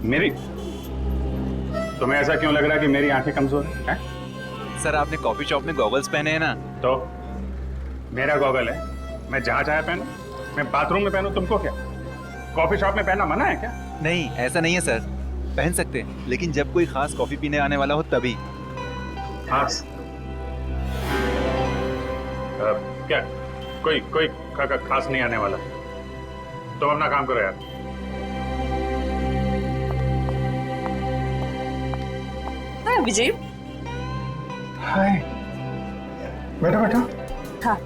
मेरी तुम्हें ऐसा क्यों लग रहा है कि मेरी आंखें कमजोर हैं? सर आपने कॉफी शॉप में गॉगल्स पहने हैं ना? तो मेरा गॉगल है, मैं जहां चाहे पहनूं, मैं बाथरूम में पहनूं, तुमको क्या? कॉफी शॉप में पहनना मना है क्या? नहीं ऐसा नहीं है सर, पहन सकते हैं लेकिन जब कोई खास कॉफी पीने आने वाला हो तभी। खास क्या? कोई कोई खास नहीं आने वाला, तो अपना काम करो यार। हाय विजय। हाय, बैठो बैठो। हाँ।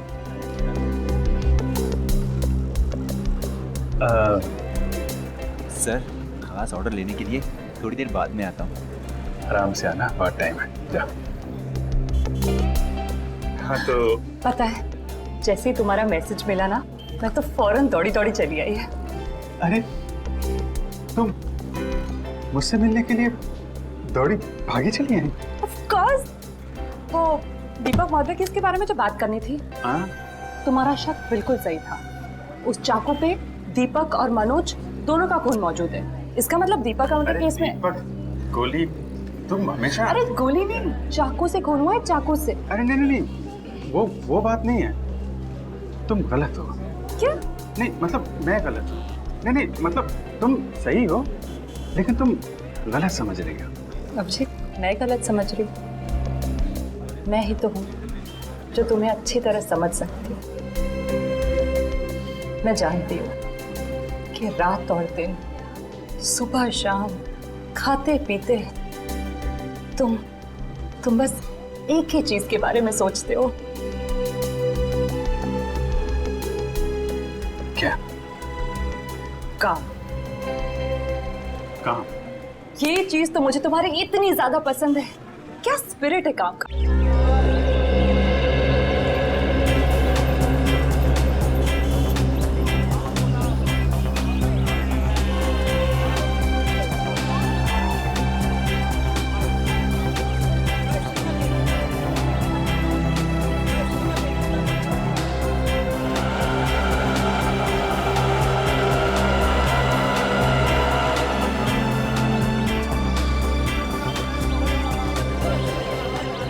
सर खास ऑर्डर लेने के लिए थोड़ी देर बाद में आता हूँ। आराम से आना, बहुत टाइम है, जा। हाँ तो पता है, जैसे ही तुम्हारा मैसेज मिला ना, मैं तो फौरन दौड़ी दौड़ी चली आई है। अरे तुम मुझसे मिलने के लिए दौड़ी भागी चली आई? Of course. वो दीपक महोदय की इसके बारे में जो बात करनी थी, हाँ, तुम्हारा शक बिल्कुल सही था। उस चाकू पे दीपक और मनोज दोनों का खून मौजूद है। इसका मतलब दीपक का मतलब केस में। दीपक, गोली, तुम हमेशा। अरे गोली नहीं, चाकू से खून हुआ है, चाकू से। अरे नहीं नहीं नहीं, वो बात नहीं है, तुम गलत हो। क्या? नहीं मतलब मैं गलत हूँ। नहीं नहीं मतलब तुम सही हो, लेकिन तुम गलत समझ रही हो। अभिषेक, मैं गलत समझ रही हूँ? मैं ही तो हूँ जो तुम्हें अच्छी तरह समझ सकती हूँ। मैं जानती हूँ कि रात और दिन, सुबह शाम, खाते पीते तुम बस एक ही चीज के बारे में सोचते हो। क्या? काम। काम? ये चीज तो मुझे तुम्हारी इतनी ज्यादा पसंद है। क्या स्पिरिट है काम का।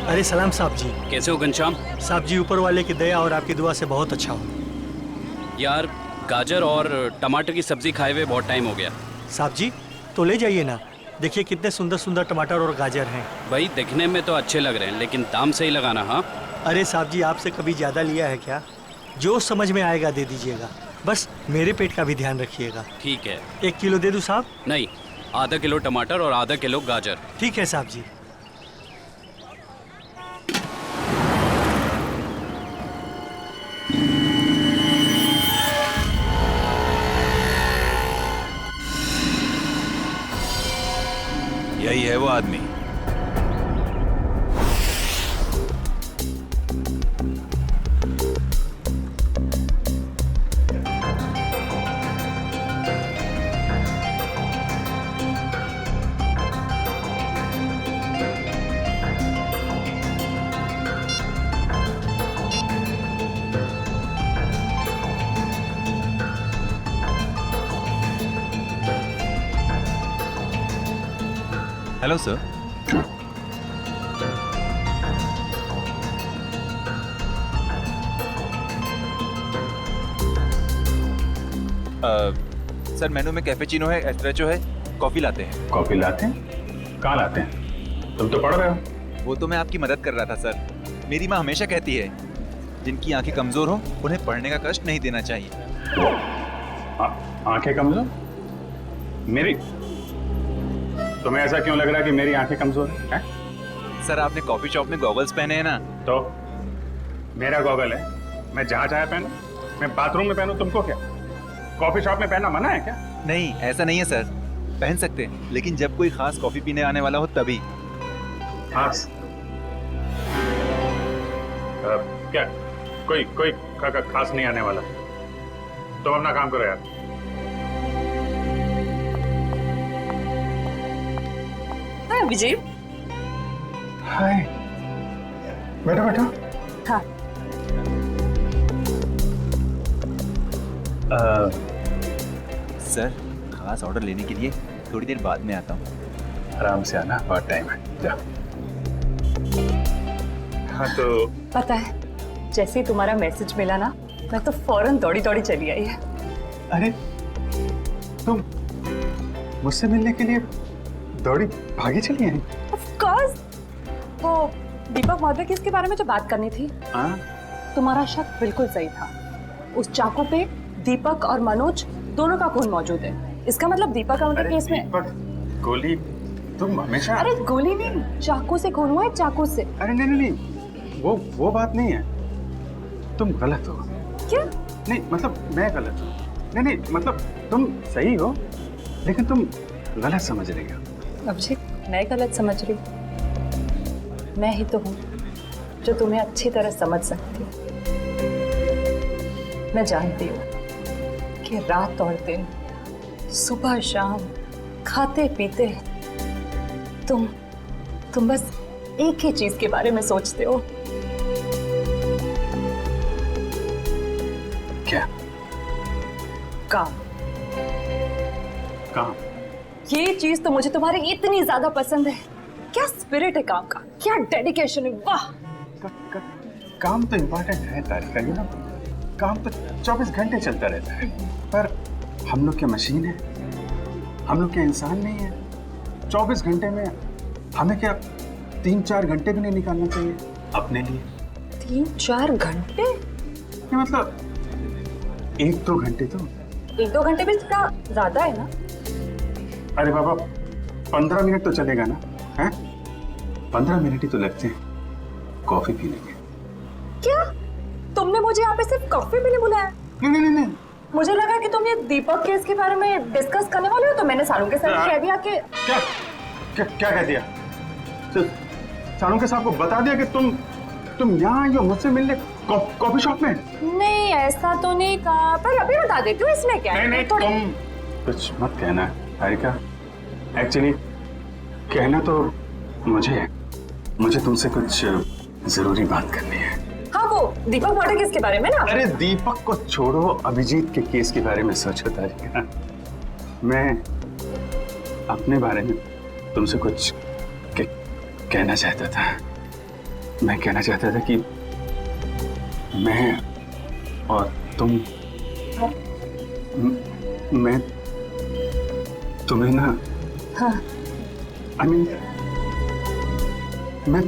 अरे सलाम साहब जी। कैसे हो घनश्याम? साहब जी ऊपर वाले की दया और आपकी दुआ से बहुत अच्छा हूँ। यार गाजर और टमाटर की सब्जी खाए हुए बहुत टाइम हो गया। साहब जी तो ले जाइए ना, देखिए कितने सुंदर सुंदर टमाटर और गाजर हैं। भाई दिखने में तो अच्छे लग रहे हैं लेकिन दाम सही लगाना। हाँ अरे साहब जी आपसे कभी ज़्यादा लिया है क्या? जो समझ में आएगा दे दीजिएगा, बस मेरे पेट का भी ध्यान रखिएगा। ठीक है। 1 किलो दे दूँ साहब? नहीं, आधा किलो टमाटर और आधा किलो गाजर। ठीक है साहब जी। यही है वो आदमी। Hello sir. सर मेनू में कैफेचिनो है, एस्प्रेसो है, कॉफी लाते हैं। कॉफी लाते हैं? कहाँ लाते हैं? तुम तो पढ़ रहे हो। वो तो मैं आपकी मदद कर रहा था सर। मेरी माँ हमेशा कहती है जिनकी आंखें कमजोर हो उन्हें पढ़ने का कष्ट नहीं देना चाहिए। आंखें कमजोर? मेरी तुम्हें ऐसा क्यों लग रहा है कि मेरी आंखें कमजोर हैं? सर आपने कॉफी शॉप में गॉगल्स पहने हैं ना? तो मेरा गॉगल है, मैं जहां चाहे पहनूं, मैं बाथरूम में पहनूं, तुमको क्या? कॉफी शॉप में पहनना मना है क्या? नहीं ऐसा नहीं है सर, पहन सकते हैं लेकिन जब कोई खास कॉफी पीने आने वाला हो तभी। खास क्या? कोई कोई खास नहीं आने वाला, तो अपना काम करो यार। हाय विजय। हाय, बैठो बैठो। हाँ। सर खास ऑर्डर लेने के लिए थोड़ी देर बाद में आता हूँ। आराम से आना, बहुत टाइम है। जा। हाँ तो पता है, जैसे ही तुम्हारा मैसेज मिला ना, मैं तो फौरन दौड़ी दौड़ी चली आई है। अरे तुम मुझसे मिलने के लिए दौड़ी भागी चली आई? Of course. वो दीपक महोदय की इसके बारे में जो बात करनी थी, हाँ? तुम्हारा शक बिल्कुल सही था। उस चाकू पे दीपक और मनोज दोनों का खून मौजूद है। इसका मतलब दीपक का मतलब केस में। दीपक, गोली, तुम हमेशा। अरे गोली नहीं, चाकू से खून हुआ है, चाकू से। अरे नहीं नहीं नहीं, वो बात नहीं है। तुम गलत हो। क्या? नहीं मतलब मैं गलत हूँ। नहीं नहीं मतलब तुम सही हो, लेकिन तुम गलत समझ रही हो। अभिषेक, मैं गलत समझ रही हूँ? मैं ही तो हूँ जो तुम्हें अच्छी तरह समझ सकती हूँ। मैं जानती हूँ कि रात और दिन, सुबह शाम, खाते पीते तुम बस एक ही चीज के बारे में सोचते हो। क्या? काम। काम? ये चीज तो मुझे तुम्हारी इतनी ज्यादा पसंद है। क्या स्पिरिट है काम का, क्या डेडिकेशन है, वाह। काम तो इम्पोर्टेंट है तारिका, यू नो। काम तो 24 घंटे चलता रहता है, पर हम लोग क्या मशीन है? हम लोग क्या इंसान नहीं है? 24 घंटे में हमें क्या 3-4 घंटे भी नहीं निकालना चाहिए अपने लिए? 3-4 घंटे? ये मतलब 1-2 घंटे तो। 1-2 घंटे भी इतना ज्यादा है ना? अरे बाबा, 15 मिनट तो चलेगा ना? हैं? 15 मिनट ही तो लगते हैं कॉफी पीने के। क्या? तुमने मुझे यहाँ पे सिर्फ कॉफी पीने बुलाया? नहीं नहीं नहीं। मुझे लगा कि तुम ये दीपक केस के बारे में डिस्कस करने वाले हो, तो मैंने सालू के साथ कह दिया कि। क्या क्या क्या कह दिया? सालू के साहब को बता दिया कि तुम यहाँ आई हो मुझसे मिलने कॉफी शॉप में? नहीं, ऐसा तो नहीं कहा, पर अभी बता देती हूँ, इसमें क्या है। नहीं तुम कुछ मत कहना हारिका। एक्चुअली कहना तो मुझे तुमसे कुछ जरूरी बात करनी है। हाँ, वो दीपक मर्डर केस के बारे में ना? अरे दीपक को छोड़ो, अभिजीत के केस के बारे में सोचो तारिका। मैं अपने बारे में तुमसे कुछ कहना चाहता था। मैं कहना चाहता था कि मैं और तुम, मैं तुम्हें ना, हाँ। I mean, मैं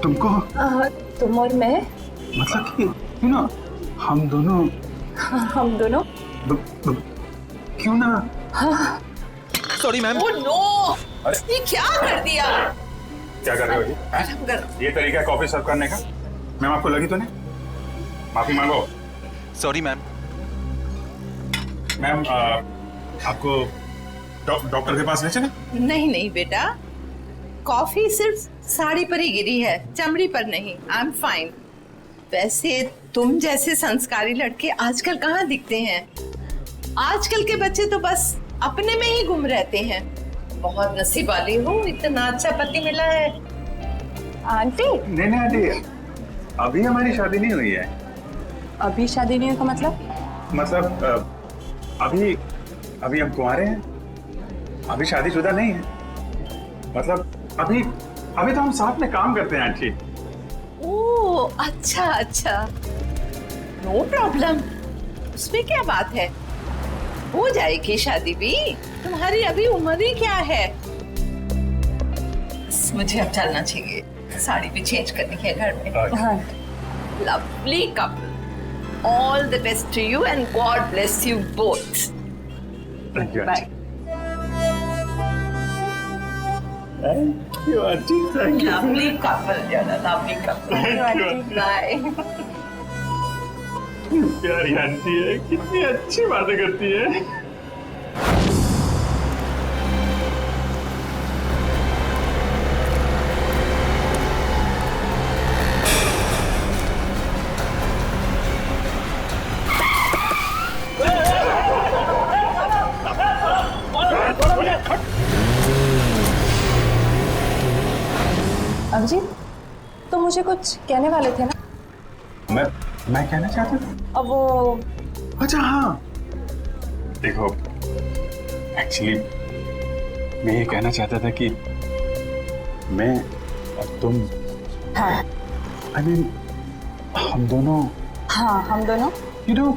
तुमको, तुम और मैं, मतलब कि यू नो, हम दोनों, हम दोनों क्यों ना। Sorry ma'am. ओह नो, ये क्या कर दिया? क्या कर रहे हो जी? ये तरीका है कॉफी सर्व करने का? मैम आपको लगी तो नहीं? माफी मांगो। Sorry ma'am. मैम आपको डॉक्टर के पास ले चले? नहीं नहीं बेटा, कॉफी सिर्फ साड़ी पर ही गिरी है, चमड़ी पर नहीं। I am fine. वैसे तुम जैसे संस्कारी लड़के आजकल कहाँ दिखते हैं? आजकल के बच्चे तो बस अपने में ही गुम रहते हैं। बहुत नसीब वाली हो, इतना अच्छा पति मिला है। आंटी? नहीं आंटी, अभी हमारी शादी नहीं हुई है। अभी शादी नहीं हुई का मतलब अभी हम कुंवारे हैं, अभी शादीशुदा नहीं है। मतलब अभी तो हम साथ में काम करते हैं आंटी। ओह अच्छा अच्छा, नो प्रॉब्लम, उसमें क्या बात है, हो जाएगी शादी भी। तुम्हारी अभी उम्र ही क्या है। मुझे अब चलना चाहिए, साड़ी भी चेंज करनी है घर में। हाँ। Lovely couple, all the best to you and God bless you both. Bye. Thank you, auntie. Thank you. Lovely couple, lovely couple. Bye. प्यारी आंटी है, कितनी अच्छी बातें करती है। अभिजीत, तो मुझे कुछ कहने वाले थे ना? मैं कहना चाहता था। अब वो, अच्छा हाँ, देखो एक्चुअली मैं ये कहना चाहता था कि मैं और तुम, हाँ I mean, हम दोनों, हाँ हम दोनों, you know,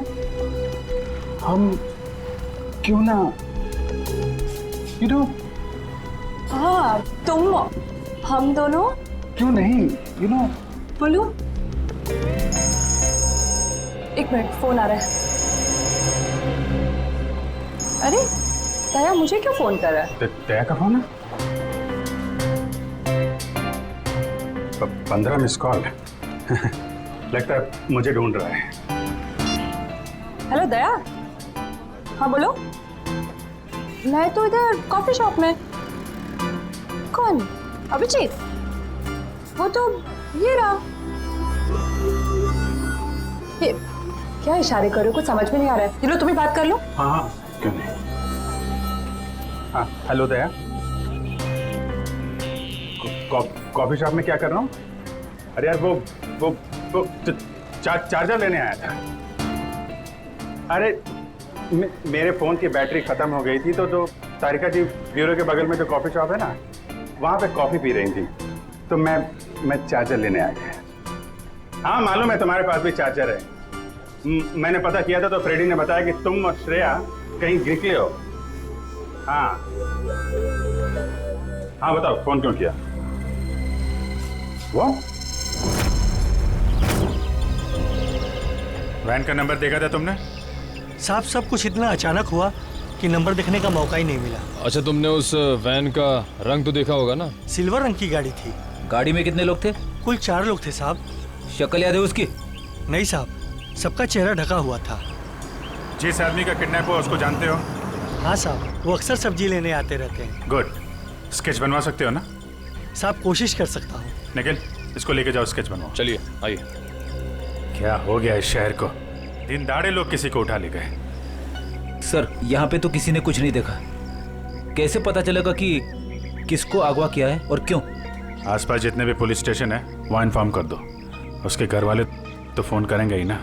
हम क्यों ना, you know, हाँ तुम, हम दोनों, क्यों नहीं, you know, बोलू। एक मिनट, फोन आ रहा है। अरे दया मुझे क्यों फोन कर रहा है? दया का फोन है? 15 मिस कॉल। लगता है मुझे ढूंढ रहा है। हेलो दया। हाँ बोलो। मैं तो इधर कॉफी शॉप में। कौन? अभिजीत? वो तो ये रहा। ये क्या इशारे कर रहे हो? कुछ समझ में नहीं आ रहा है। चलो तुम ही बात कर लो। हाँ हाँ क्यों नहीं। हाँ हेलो दया। कॉफी शॉप में क्या कर रहा हूँ? अरे यार वो चार्जर लेने आया था। अरे मेरे फोन की बैटरी खत्म हो गई थी तो जो तारिका जी ब्यूरो के बगल में जो कॉफी शॉप है ना, वहाँ पे कॉफी पी रही थी तो मैं चार्जर लेने आ गया। हाँ मालूम है तुम्हारे पास भी चार्जर है। मैंने पता किया था तो फ्रेडी ने बताया कि तुम और श्रेया कहीं निकले हो। हाँ हाँ बताओ फोन क्यों किया? वो वैन का नंबर देखा था तुमने? साहब सब कुछ इतना अचानक हुआ कि नंबर देखने का मौका ही नहीं मिला। अच्छा तुमने उस वैन का रंग तो देखा होगा ना? सिल्वर रंग की गाड़ी थी। गाड़ी में कितने लोग थे? कुल 4 लोग थे साहब। शक्ल याद है उसकी? नहीं साहब, सबका चेहरा ढका हुआ था। जिस आदमी का किडनैप हुआ उसको जानते हो? हाँ साहब, वो अक्सर सब्जी लेने आते रहते हैं। गुड। स्केच बनवा सकते हो ना? साहब कोशिश कर सकता हूँ। निखिल इसको लेके जाओ, स्केच बनवाओ। चलिए आइए। क्या हो गया इस शहर को? दिन दाड़े लोग किसी को उठा ले गए। सर यहाँ पे तो किसी ने कुछ नहीं देखा। कैसे पता चलेगा कि किसको अगवा किया है और क्यों? आसपास जितने भी पुलिस स्टेशन है वहाँ इन्फॉर्म कर दो। उसके घर वाले तो फोन करेंगे ही ना।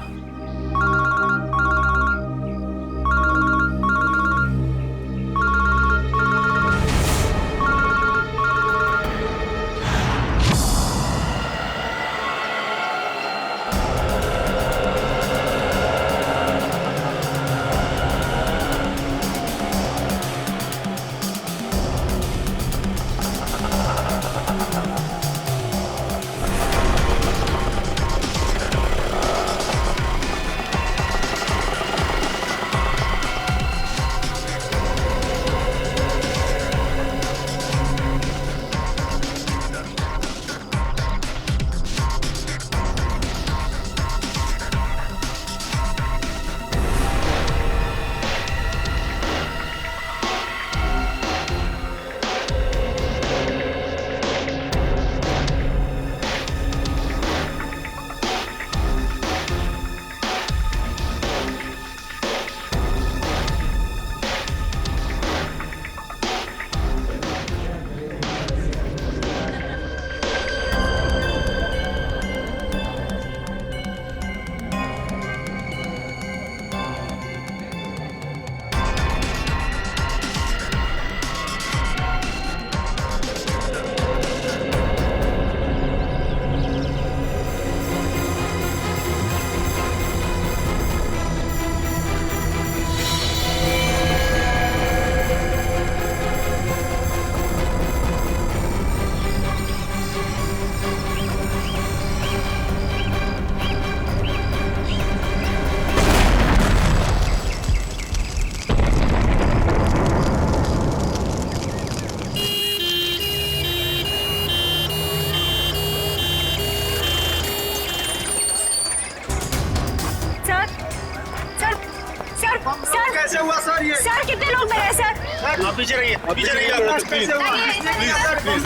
कैसे हुआ सर ये? सर कितने लोग मरे सर? आप पीछे रहिए, पीछे रहिए। कैसे हुआ? प्लीज सर, प्लीज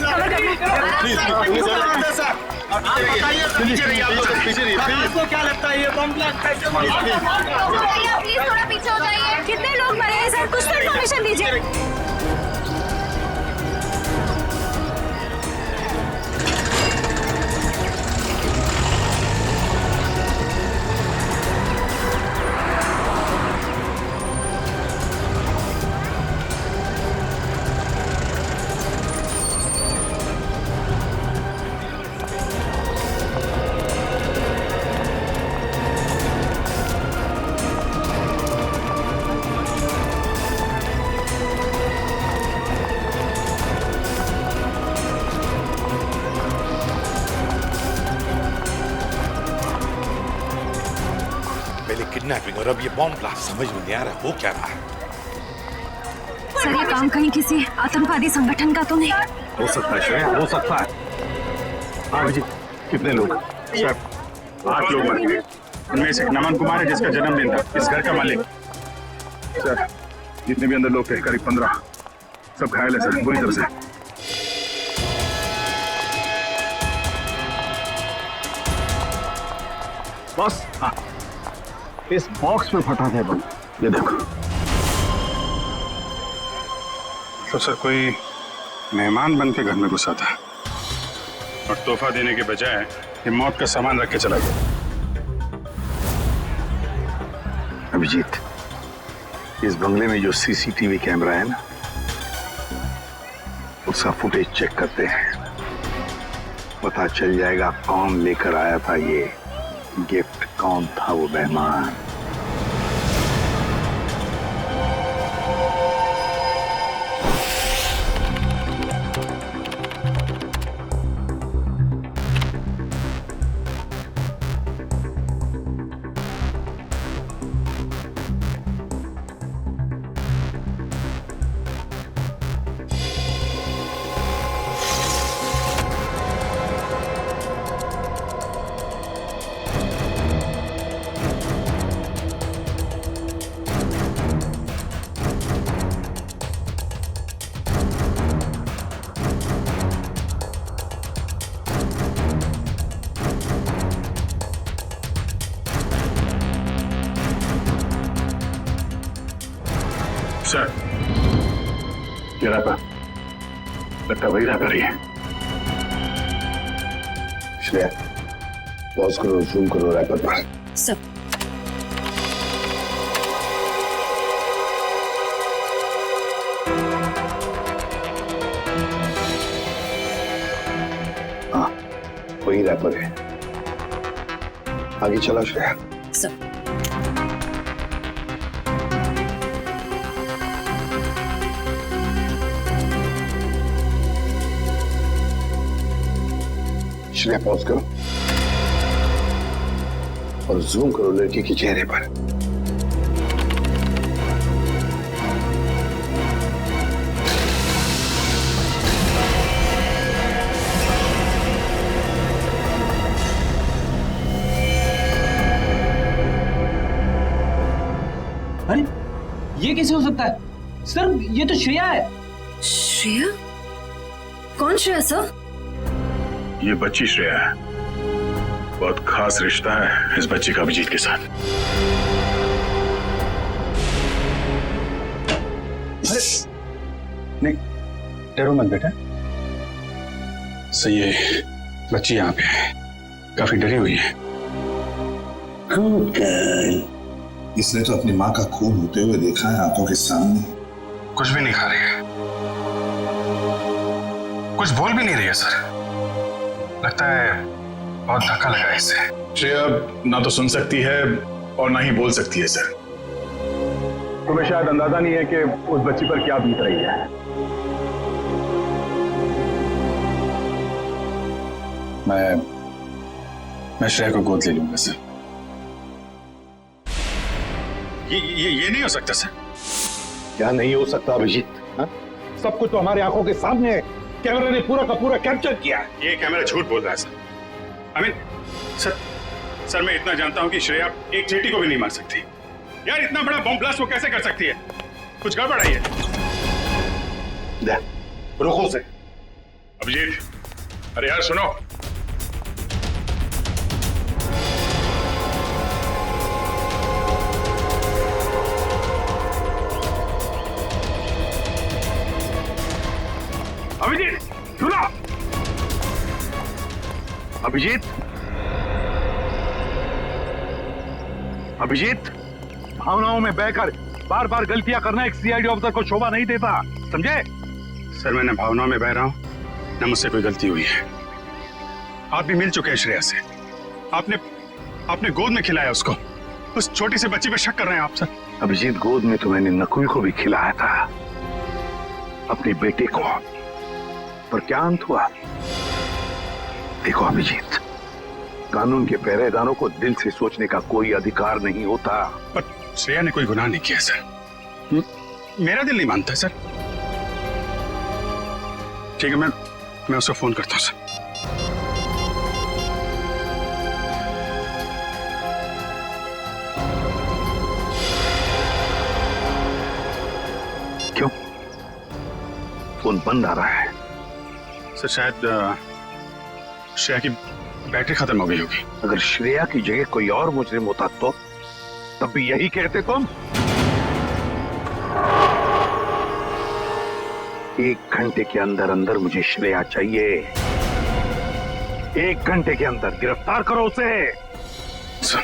सर, आप पीछे रहिए, आप लोग पीछे रहिए। आपको क्या लगता है ये बम ब्लास्ट कैसे हुआ? प्लीज थोड़ा पीछे हो जाइए। कितने लोग मरे हैं सर? कुछ तो इन्फॉर्मेशन दीजिए। किडनैपिंग और अब ये बॉम्ब ब्लास्ट, समझ में नहीं आ रहा हो क्या रहा है। सर ये काम कहीं किसी आतंकवादी संगठन का तो नहीं? हो सकता है श्रेया, हो सकता है। हाँ जी, कितने लोग? सर 8 लोग मर गए। उनमें से नमन कुमार है जिसका जन्मदिन था, इस घर का मालिक। सर जितने भी अंदर लोग थे करीब 15, सब घायल है सर, बुरी तरह से। बस हाँ, इस बॉक्स में फटा था बम, ये देखो। तो सर कोई मेहमान बन के घर में घुसा था और तोहफा देने के बजाय ये मौत का सामान रख के चला गया। अभिजीत, इस बंगले में जो सीसीटीवी कैमरा है ना, उसका फुटेज चेक करते हैं, पता चल जाएगा कौन लेकर आया था ये गिफ्ट, कौन था वो मेहमान। सर ये रैपर, लगता वही रैपर ही है। श्रेया, पॉज करो, जूम करो रैपर पर। सर हाँ, वही रैपर है। आगे चला श्रेया। सर श्रेया, पॉज करो और जूम करो लड़की के चेहरे पर। अरे ये कैसे हो सकता है सर? ये तो श्रेया है। श्रेया? कौन श्रेया सर? ये बच्ची श्रेया है, बहुत खास रिश्ता है इस बच्ची का अभिजीत के साथ। नहीं डरो मत बेटा, सही है, बच्ची यहाँ पे है, काफी डरी हुई है। इसने तो अपनी माँ का खून होते हुए देखा है आंखों के सामने। कुछ भी नहीं खा रही है, कुछ बोल भी नहीं रही है सर, लगता है बहुत धक्का लगा है इससे। श्रेया ना तो सुन सकती है और ना ही बोल सकती है सर। तुम्हें शायद अंदाजा नहीं है कि उस बच्ची पर क्या बीत रही है। मैं श्रेया को गोद ले लूंगा सर। ये नहीं हो सकता सर। क्या नहीं हो सकता अभिजीत? सब कुछ तो हमारे आंखों के सामने है, कैमरा ने पूरा का पूरा कैप्चर किया। ये कैमरा झूठ बोल रहा है सर। सर मैं इतना जानता हूं कि श्रेया एक चींटी को भी नहीं मार सकती। यार इतना बड़ा बॉम्ब ब्लास्ट वो कैसे कर सकती है? कुछ गड़बड़ है ये। रुको से। अभिजीत, अरे यार सुनो। अभिजीत सुनो। अभिजीत, अभिजीत, भावनाओं में बहकर बार बार गलतियां करना एक सीआईडी ऑफिसर को शोभा नहीं देता, समझे? सर मैं न भावनाओं में बह रहा हूं न मुझसे कोई गलती हुई है। आप भी मिल चुके हैं श्रेया से, आपने गोद में खिलाया उसको, उस छोटी सी बच्ची पे शक कर रहे हैं आप सर। अभिजीत, गोद में तो मैंने नकुल को भी खिलाया था, अपने बेटे को, पर क्या अंत हुआ? देखो अभिजीत, कानून के पहरेदारों को दिल से सोचने का कोई अधिकार नहीं होता। पर श्रेया ने कोई गुनाह नहीं किया सर। मेरा दिल नहीं मानता सर। ठीक है, मैं उसको फोन करता हूँ सर। क्यों फोन बंद आ रहा है? सर शायद श्रेया की बैटरी खत्म हो गई होगी। अगर श्रेया की जगह कोई और मुजरिम होता तो तब भी यही कहते तुम? 1 घंटे के अंदर अंदर मुझे श्रेया चाहिए। 1 घंटे के अंदर गिरफ्तार करो उसे। सर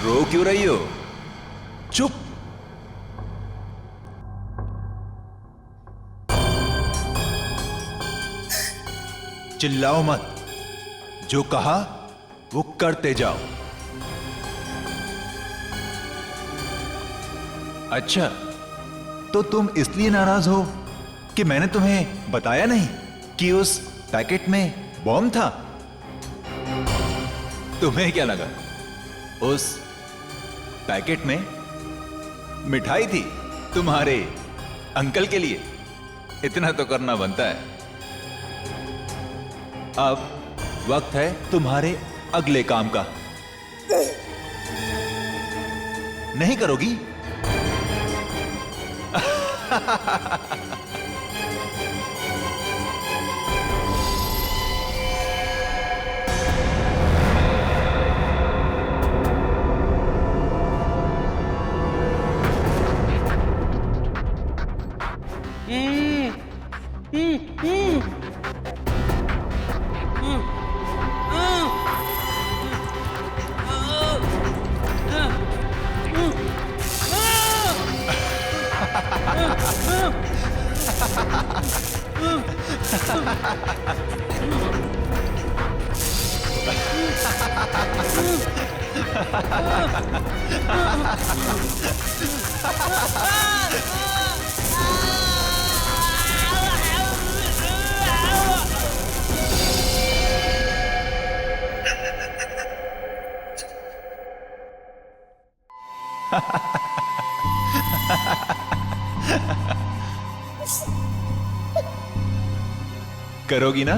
रो क्यों रही हो? चुप। चिल्लाओ मत। जो कहा वो करते जाओ। अच्छा, तो तुम इसलिए नाराज हो कि मैंने तुम्हें बताया नहीं कि उस पैकेट में बॉम्ब था? तुम्हें क्या लगा उस पैकेट में मिठाई थी तुम्हारे अंकल के लिए? इतना तो करना बनता है। अब वक्त है तुम्हारे अगले काम का। नहीं करोगी? करोगी ना?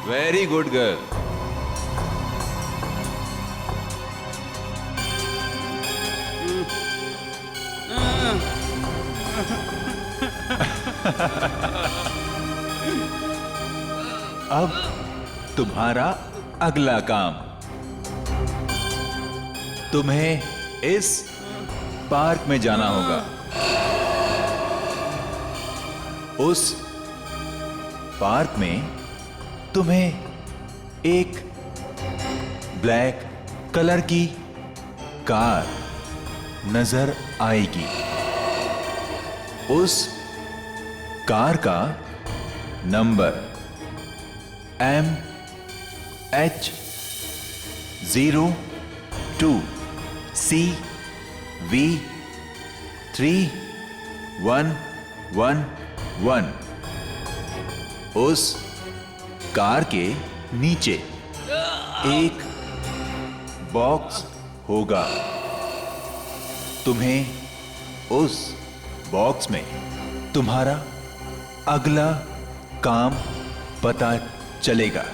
Very good girl. अब तुम्हारा अगला काम, तुम्हें इस पार्क में जाना होगा। उस पार्क में तुम्हें एक ब्लैक कलर की कार नजर आएगी। उस कार का नंबर MH02C V3111 उस कार के नीचे एक बॉक्स होगा। तुम्हें उस बॉक्स में तुम्हारा अगला काम पता चलेगा।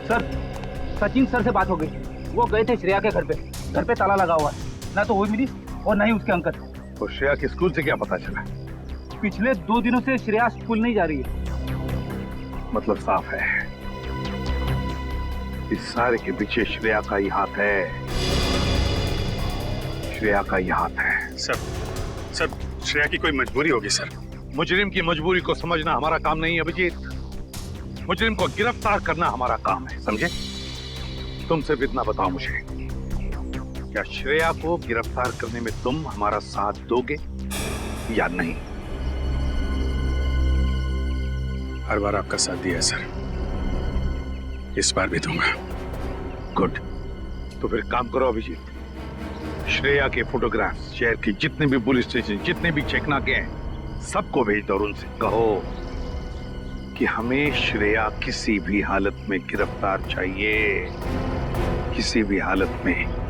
सर, सचिन सर से बात हो गई। वो गए थे श्रेया के घर पे। घर पे ताला लगा हुआ है, ना तो वो मिली और ना ही उसके अंकल। तो श्रेया के स्कूल से क्या पता चला? पिछले 2 दिनों से श्रेया स्कूल नहीं जा रही है। मतलब साफ है, इस सारे के पीछे श्रेया का ही हाथ है। श्रेया का ही हाथ है। सर श्रेया की कोई मजबूरी होगी सर। मुजरिम की मजबूरी को समझना हमारा काम नहीं है अभिजीत। मुजरिम को गिरफ्तार करना हमारा काम है, समझे? तुम सिर्फ इतना बताओ मुझे, क्या श्रेया को गिरफ्तार करने में तुम हमारा साथ दोगे या नहीं? हर बार आपका साथ दिया है सर, इस बार भी दूंगा। गुड। तो फिर काम करो अभिजीत, श्रेया के फोटोग्राफ्स शहर की जितने भी पुलिस स्टेशन, जितने भी चेकनाके हैं, सबको भेज दो और उनसे कहो कि हमें श्रेया किसी भी हालत में गिरफ्तार चाहिए, किसी भी हालत में।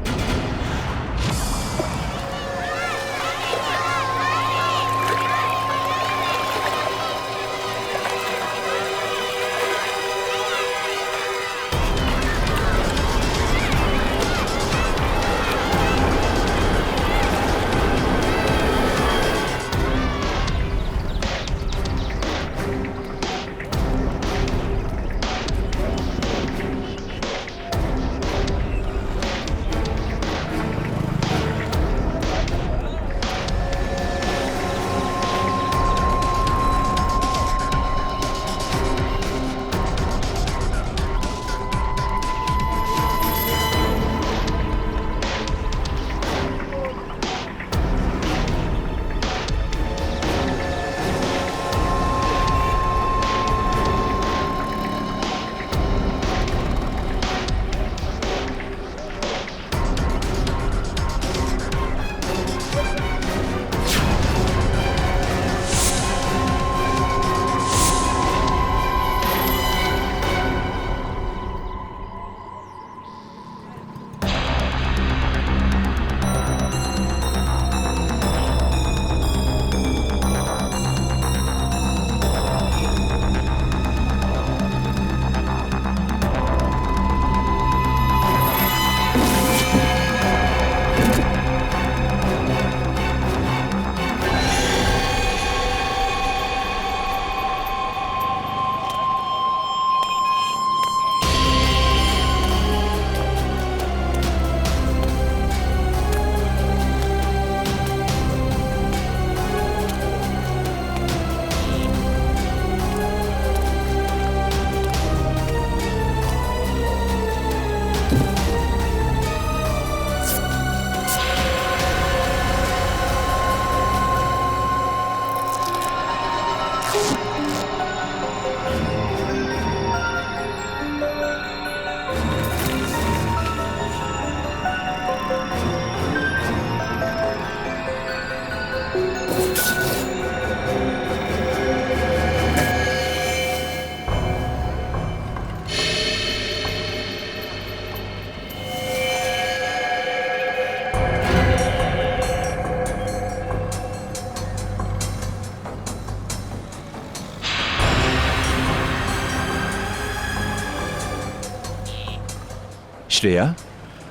श्रेया,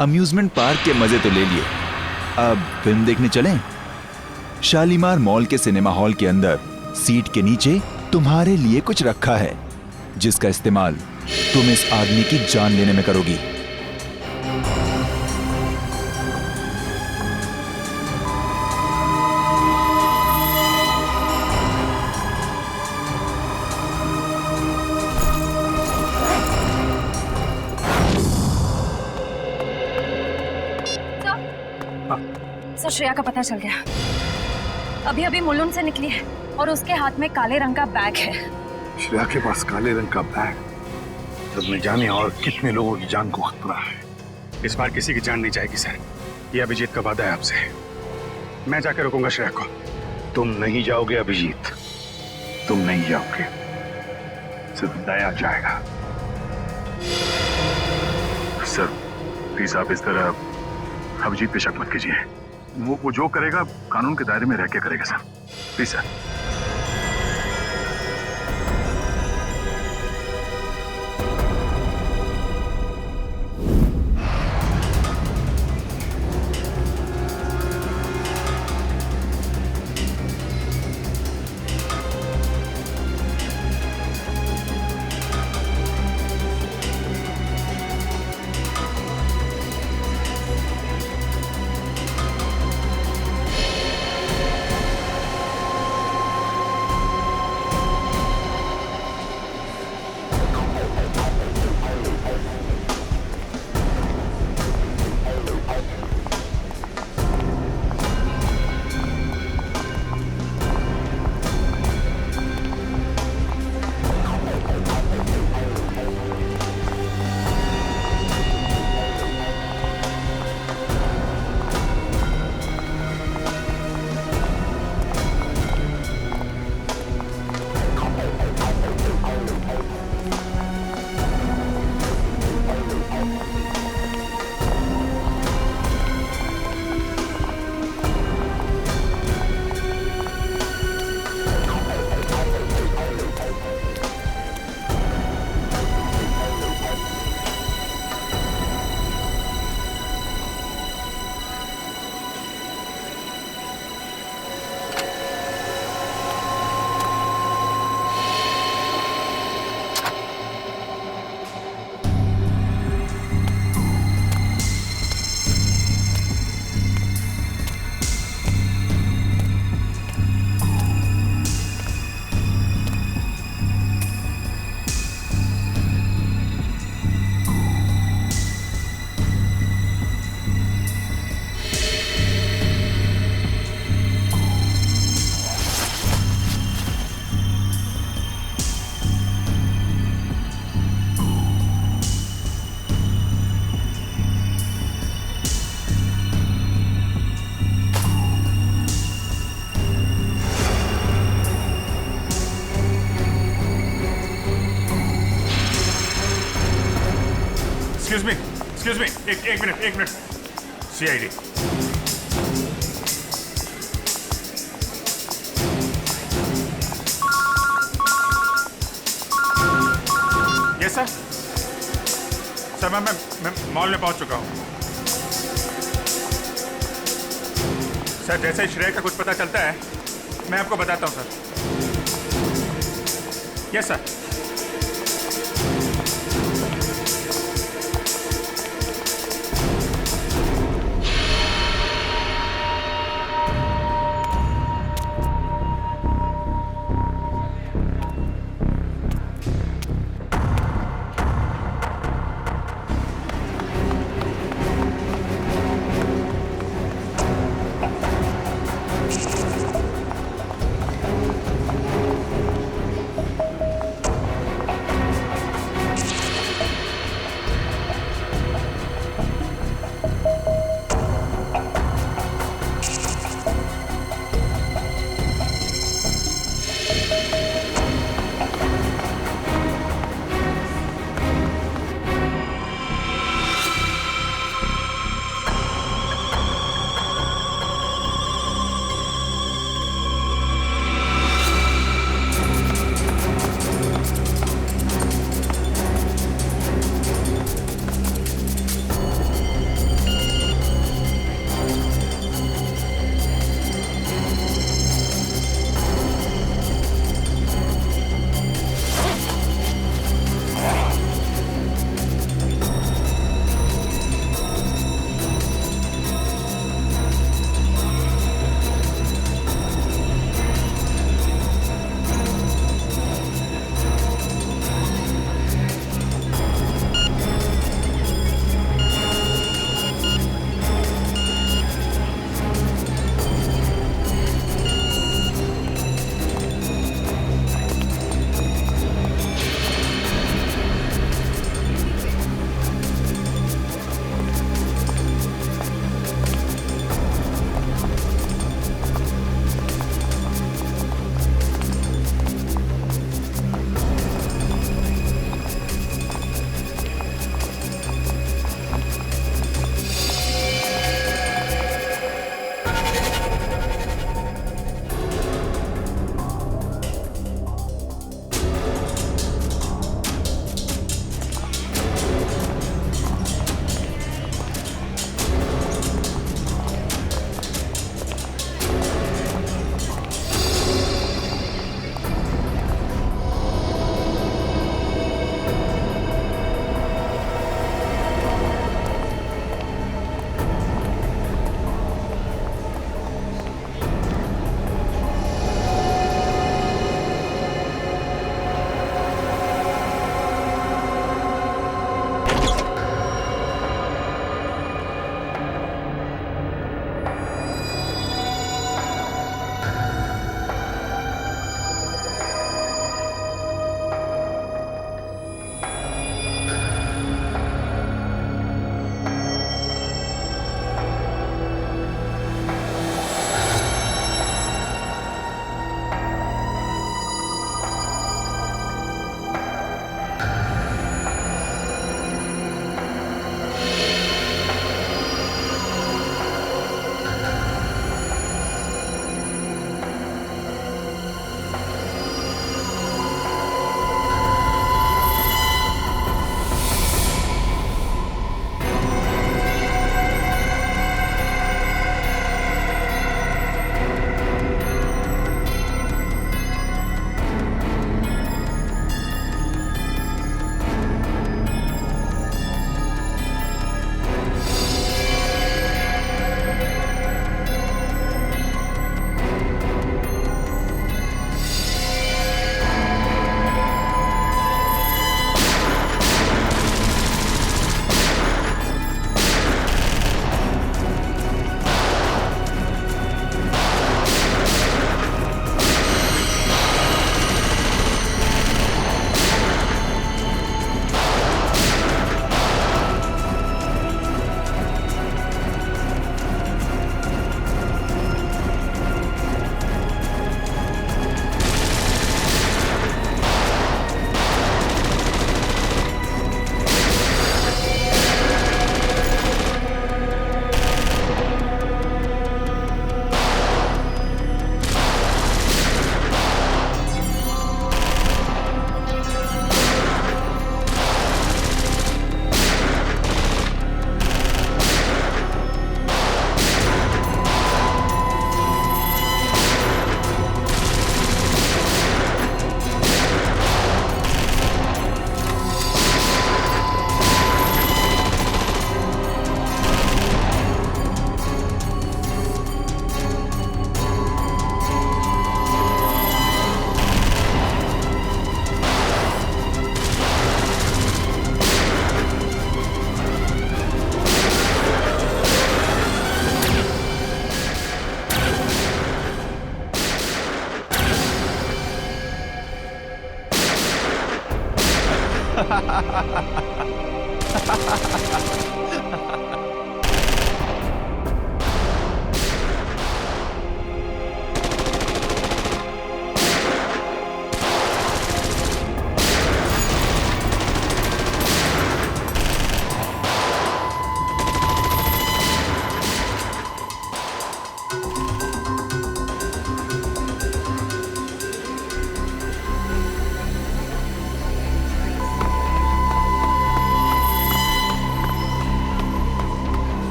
अम्यूजमेंट पार्क के मजे तो ले लिए, अब फिल्म देखने चलें? शालीमार मॉल के सिनेमा हॉल के अंदर सीट के नीचे तुम्हारे लिए कुछ रखा है, जिसका इस्तेमाल तुम इस आदमी की जान लेने में करोगी। सर श्रेया का पता चल गया। अभी अभी मुलुंड से निकली है और उसके हाथ में काले रंग का बैग है। श्रेया के पास काले रंग का बैग, जब न जाने और कितने लोगों की जान को खतरा है। इस बार किसी की जान नहीं जाएगी सर, ये अभिजीत का वादा है आपसे। मैं जाकर रोकूंगा श्रेया को। तुम नहीं जाओगे अभिजीत, तुम नहीं जाओगे, सिर्फ दया जाएगा। सर प्लीज आप इस तरह अभिजीत पे शक मत कीजिए। वो जो करेगा कानून के दायरे में रह के करेगा sir, please sir. Excuse me, एक minute. CID. Yes sir. Sir मैं मॉल में पहुंच चुका हूं। सर जैसे ही श्रेया का कुछ पता चलता है मैं आपको बताता हूं सर। Yes sir.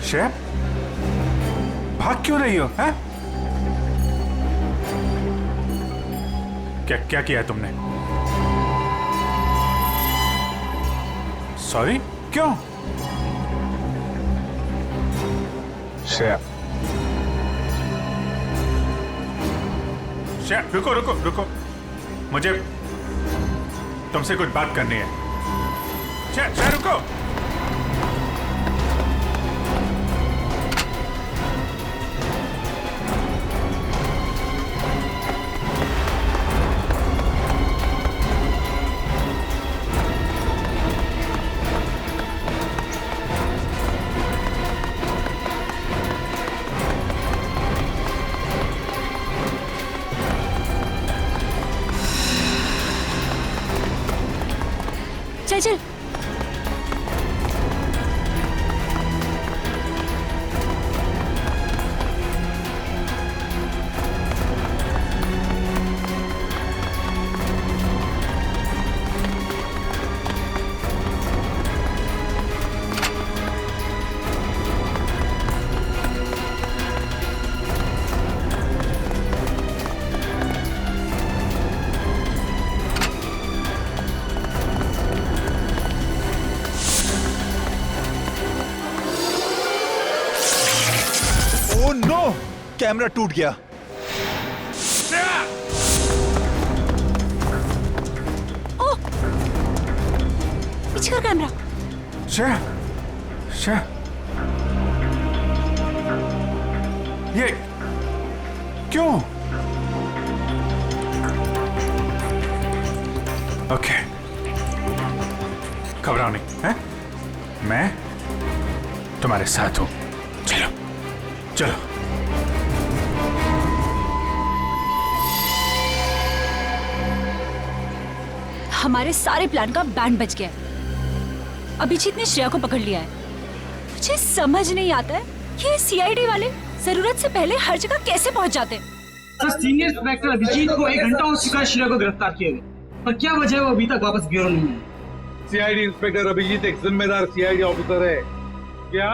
श्रेया, भाग क्यों रही हो? हैं? क्या क्या किया तुमने? सॉरी, क्यों? श्रेया, श्रेया, रुको रुको रुको, मुझे तुमसे कुछ बात करनी है। श्रेया, श्रेया रुको। चल चल। ओह नो, कैमरा टूट गया। ओह, पीछे का कैमरा। श्रेया, श्रेया, ये क्यों? ओके, घबराओ नहीं, हैं? मैं तुम्हारे साथ हूं। चलो चलो। हमारे सारे प्लान का बैंड बज गया है। अभिजीत ने श्रेया को पकड़ लिया है। मुझे समझ नहीं आता है कि ये सीआईडी वाले जरूरत से पहले हर जगह कैसे पहुंच जाते हैं। सर, सीनियर इंस्पेक्टर अभिजीत को 1 घंटा हो चुका है श्रेया को गिरफ्तार किए हुए, पर क्या वजह है वो अभी तक वापस ब्यूरो नहीं है। सीआईडी इंस्पेक्टर अभिजीत एक जिम्मेदार सीआईडी ऑफिसर है। क्या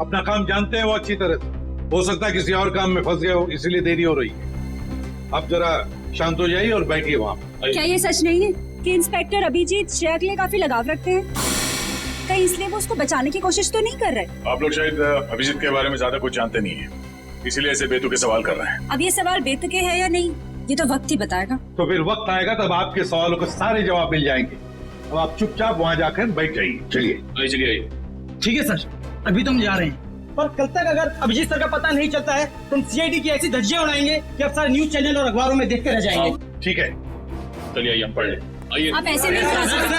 अपना काम जानते हैं वो अच्छी तरह से? हो सकता है किसी और काम में फंस गए हो, इसीलिए देरी हो रही है। आप जरा शांत हो जाइए और बैठिए वहाँ। क्या ये सच नहीं है कि इंस्पेक्टर अभिजीत श्रेया के लिए काफी लगाव रखते हैं? कहीं इसलिए वो उसको बचाने की कोशिश तो नहीं कर रहे? आप लोग शायद अभिजीत के बारे में ज्यादा कुछ जानते नहीं है, इसीलिए ऐसे बेतुके सवाल कर रहे हैं। अब ये सवाल बेतुके है या नहीं, ये तो वक्त ही बताएगा। तो फिर वक्त आएगा तब आपके सवालों के सारे जवाब मिल जाएंगे। अब आप चुपचाप वहाँ जाकर बैठ जाइए। चलिए चलिए। ठीक है सर, अभी तो हम जा रहे हैं, पर कल तक अगर अभिजीत सर का पता नहीं चलता है तो हम सीआईडी की ऐसी धज्जियां उड़ाएंगे कि अब सारे न्यूज चैनल और अखबारों में देखते रह जाएंगे। ठीक है, चलिए आइए हम पढ़ लें। आइए। आप ऐसे नहीं करा सकते।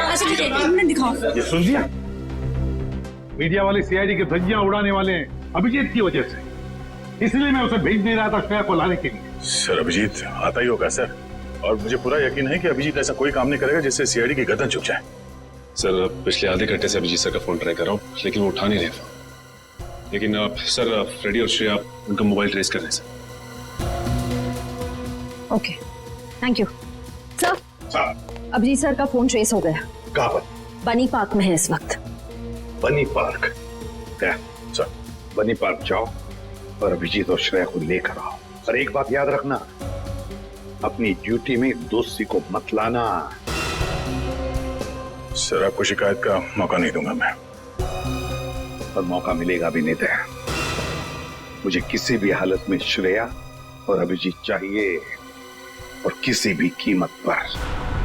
अच्छा ठीक है, 1 मिनट दिखाओ। ये सुन लिया? मीडिया वाले सीआईडी की धज्जियां उड़ाने वाले हैं अभिजीत की वजह से, इसलिए मैं उसे भेज नहीं रहा था श्रेया को लाने के लिए। सर, अभिजीत आता ही होगा सर, और मुझे पूरा यकीन है कि अभिजीत ऐसा कोई काम नहीं करेगा जिससे सीआईडी की गर्दन झुक जाए। सर, पिछले आधे घंटे से अभिजीत सर का फोन ट्राई कर रहा हूँ, लेकिन वो उठा नहीं रहे फोन। लेकिन सर, फ्रेडी और श्रेया उनका मोबाइल ट्रेस कर रहे हैं sir. Okay, thank you sir. Abhijit sir का फोन ट्रेस हो गया। कहाँ पर? बनी पार्क में है इस वक्त। बनी पार्क? सर, बनी पार्क जाओ और अभिजीत और श्रेया को लेकर आओ। और एक बात याद रखना, अपनी ड्यूटी में दोस्ती को मत लाना। सर, आपको शिकायत का मौका नहीं दूंगा मैं। और मौका मिलेगा भी नहीं। मुझे किसी भी हालत में श्रेया और अभिजीत चाहिए, और किसी भी कीमत पर।